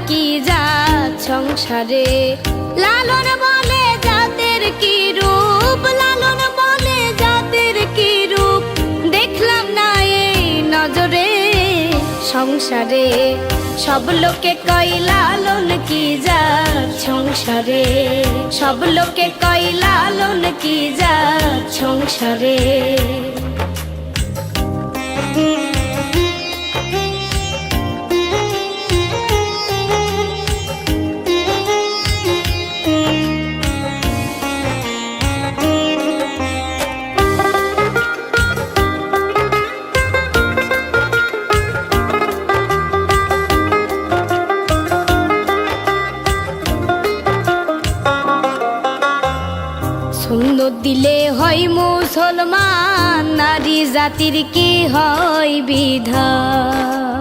কি জাত সংসারে। লালন বলে জাতের কি রূপ, লালন বলে জাতের কি রূপ, দেখলাম না এই নজরে সংসারে। সব লোকে কয় লালন কি জাত সংসারে, সব লোকে কয় লালন কি জাত সংসারে। সুন্নত দিলে হয় মুসলমান, নারী জাতির কি হয় বিধান।